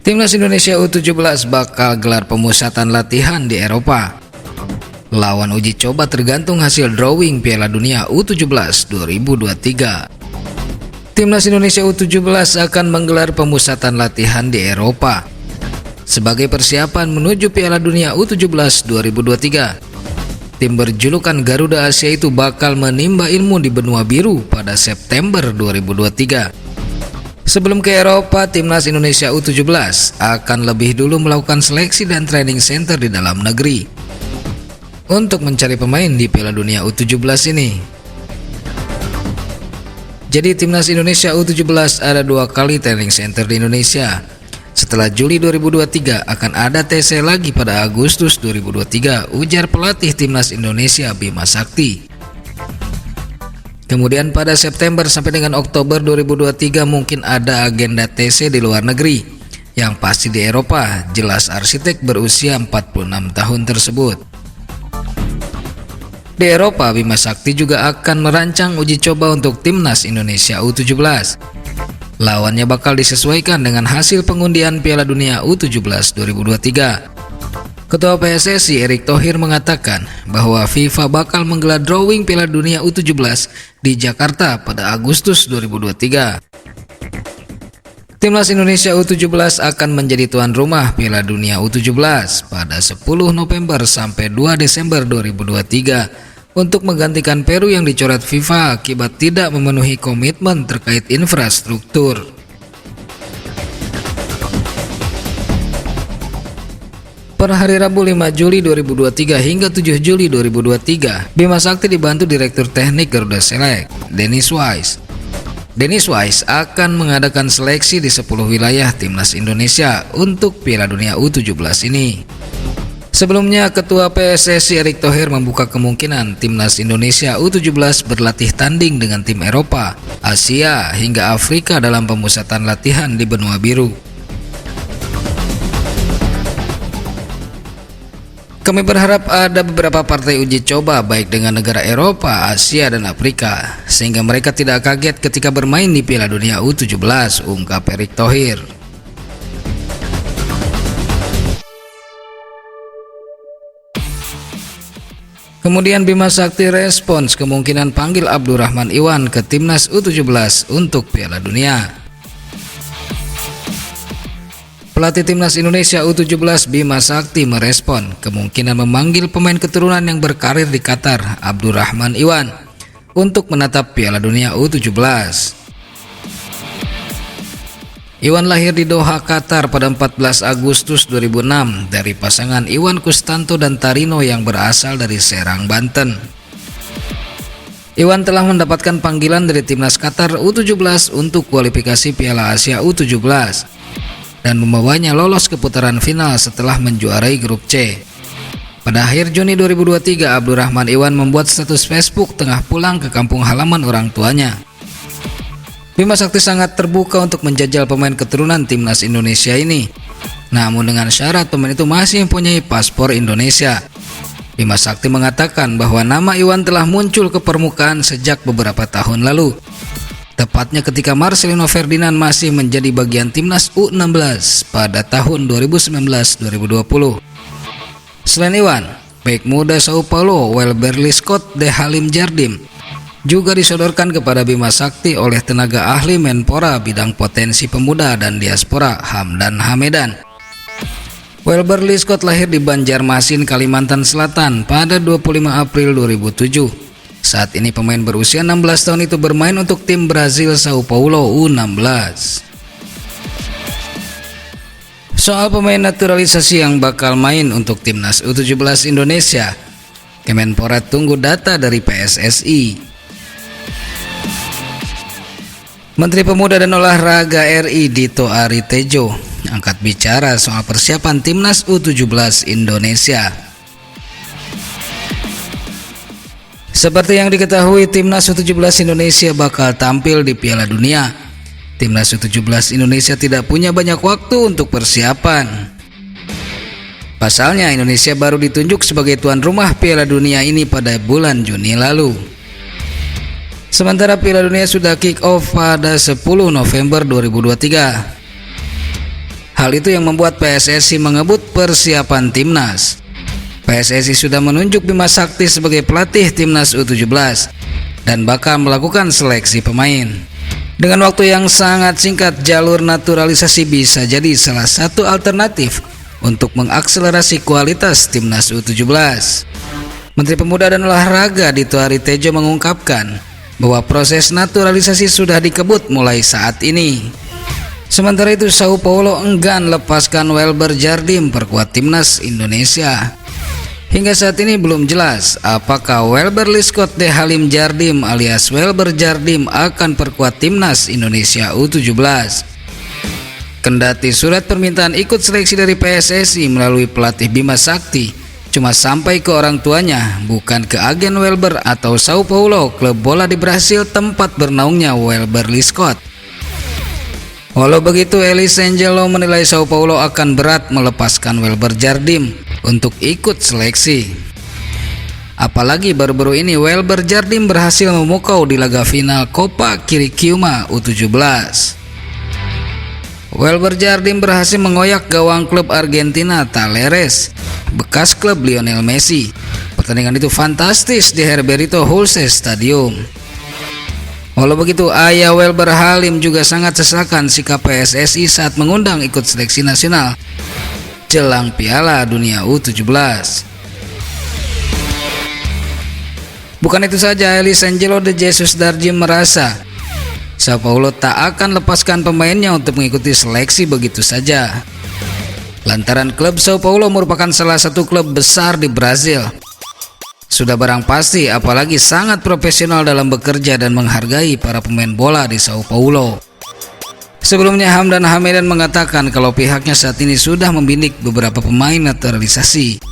Timnas Indonesia U17 bakal gelar pemusatan latihan di Eropa. Lawan uji coba tergantung hasil drawing Piala Dunia U17 2023. Timnas Indonesia U17 akan menggelar pemusatan latihan di Eropa sebagai persiapan menuju Piala Dunia U17 2023. Tim berjulukan Garuda Asia itu bakal menimba ilmu di benua biru pada September 2023. Sebelum ke Eropa, Timnas Indonesia U17 akan lebih dulu melakukan seleksi dan training center di dalam negeri untuk mencari pemain di Piala Dunia U17 ini. Jadi Timnas Indonesia U17 ada 2 kali training center di Indonesia. Setelah Juli 2023 akan ada TC lagi pada Agustus 2023, ujar pelatih Timnas Indonesia Bima Sakti. Kemudian pada September sampai dengan Oktober 2023 mungkin ada agenda TC di luar negeri. Yang pasti di Eropa, jelas arsitek berusia 46 tahun tersebut. Di Eropa, Bima Sakti juga akan merancang uji coba untuk Timnas Indonesia U17. Lawannya bakal disesuaikan dengan hasil pengundian Piala Dunia U17 2023. Ketua PSSI Erick Thohir mengatakan bahwa FIFA bakal menggelar drawing Piala Dunia U17 di Jakarta pada Agustus 2023. Timnas Indonesia U17 akan menjadi tuan rumah Piala Dunia U17 pada 10 November sampai 2 Desember 2023 untuk menggantikan Peru yang dicoret FIFA akibat tidak memenuhi komitmen terkait infrastruktur. Per hari Rabu 5 Juli 2023 hingga 7 Juli 2023, Bima Sakti dibantu Direktur Teknik Garuda Select, Dennis Wise. Dennis Wise akan mengadakan seleksi di 10 wilayah Timnas Indonesia untuk Piala Dunia U17 ini. Sebelumnya, Ketua PSSI Erick Thohir membuka kemungkinan Timnas Indonesia U17 berlatih tanding dengan tim Eropa, Asia, hingga Afrika dalam pemusatan latihan di benua biru. Kami berharap ada beberapa partai uji coba baik dengan negara Eropa, Asia, dan Afrika, sehingga mereka tidak kaget ketika bermain di Piala Dunia U17, ungkap Erick Thohir. Kemudian Bima Sakti respons kemungkinan panggil Abdurrahman Iwan ke Timnas U17 untuk Piala Dunia. Pelatih Timnas Indonesia U17 Bima Sakti merespon kemungkinan memanggil pemain keturunan yang berkarir di Qatar, Abdurrahman Iwan, untuk menatap Piala Dunia U17. Iwan lahir di Doha, Qatar pada 14 Agustus 2006 dari pasangan Iwan Kustanto dan Tarino yang berasal dari Serang, Banten. Iwan telah mendapatkan panggilan dari Timnas Qatar U17 untuk kualifikasi Piala Asia U17. Dan membawanya lolos ke putaran final setelah menjuarai grup C. Pada akhir Juni 2023, Abdurrahman Iwan membuat status Facebook tengah pulang ke kampung halaman orang tuanya. Bima Sakti sangat terbuka untuk menjajal pemain keturunan Timnas Indonesia ini. Namun dengan syarat pemain itu masih mempunyai paspor Indonesia. Bima Sakti mengatakan bahwa nama Iwan telah muncul ke permukaan sejak beberapa tahun lalu. Tepatnya ketika Marcelino Ferdinand masih menjadi bagian Timnas U16 pada tahun 2019-2020. Selain Iwan, bek muda Sao Paulo Welberly Scott de Halim Jardim juga disodorkan kepada Bima Sakti oleh tenaga ahli Menpora bidang potensi pemuda dan diaspora Hamdan Hamedan. Welberly Scott lahir di Banjarmasin, Kalimantan Selatan pada 25 April 2007. Saat ini pemain berusia 16 tahun itu bermain untuk tim Brazil Sao Paulo U16. Soal pemain naturalisasi yang bakal main untuk Timnas U17 Indonesia, Kemenpora tunggu data dari PSSI. Menteri Pemuda dan Olahraga RI Dito Aritejo angkat bicara soal persiapan Timnas U17 Indonesia. Seperti yang diketahui, Timnas U17 Indonesia bakal tampil di Piala Dunia. Timnas U17 Indonesia tidak punya banyak waktu untuk persiapan. Pasalnya, Indonesia baru ditunjuk sebagai tuan rumah Piala Dunia ini pada bulan Juni lalu. Sementara Piala Dunia sudah kick off pada 10 November 2023. Hal itu yang membuat PSSI mengebut persiapan timnas. PSSI sudah menunjuk Bima Sakti sebagai pelatih timnas U17 dan bakal melakukan seleksi pemain. Dengan waktu yang sangat singkat, jalur naturalisasi bisa jadi salah satu alternatif untuk mengakselerasi kualitas timnas U17. Menteri Pemuda dan Olahraga Dito Aritejo mengungkapkan bahwa proses naturalisasi sudah dikebut mulai saat ini. Sementara itu, Sao Paulo enggan lepaskan Welber Jardim perkuat timnas Indonesia. Hingga saat ini belum jelas apakah Welber Liskot de Halim Jardim alias Welber Jardim akan perkuat timnas Indonesia U17. Kendati surat permintaan ikut seleksi dari PSSI melalui pelatih Bima Sakti cuma sampai ke orang tuanya, bukan ke agen Welber atau Sao Paulo, klub bola di Brasil tempat bernaungnya Welber Liskot. Walau begitu, Elis Angelo menilai Sao Paulo akan berat melepaskan Welber Jardim untuk ikut seleksi. Apalagi baru-baru ini Welber Jardim berhasil memukau di laga final Copa Kirikiyuma U17. Welber Jardim berhasil mengoyak gawang klub Argentina Talleres, bekas klub Lionel Messi. Pertandingan itu fantastis di Herberito Hulse Stadium. Walau begitu, ayah Welber Halim juga sangat sesalkan sikap PSSI saat mengundang ikut seleksi nasional jelang Piala Dunia U17. Bukan itu saja, Elis Angelo de Jesus Darjim merasa Sao Paulo tak akan lepaskan pemainnya untuk mengikuti seleksi begitu saja. Lantaran klub Sao Paulo merupakan salah satu klub besar di Brasil. Sudah barang pasti, apalagi sangat profesional dalam bekerja dan menghargai para pemain bola di Sao Paulo. Sebelumnya, Hamdan Hamedan mengatakan kalau pihaknya saat ini sudah membidik beberapa pemain naturalisasi.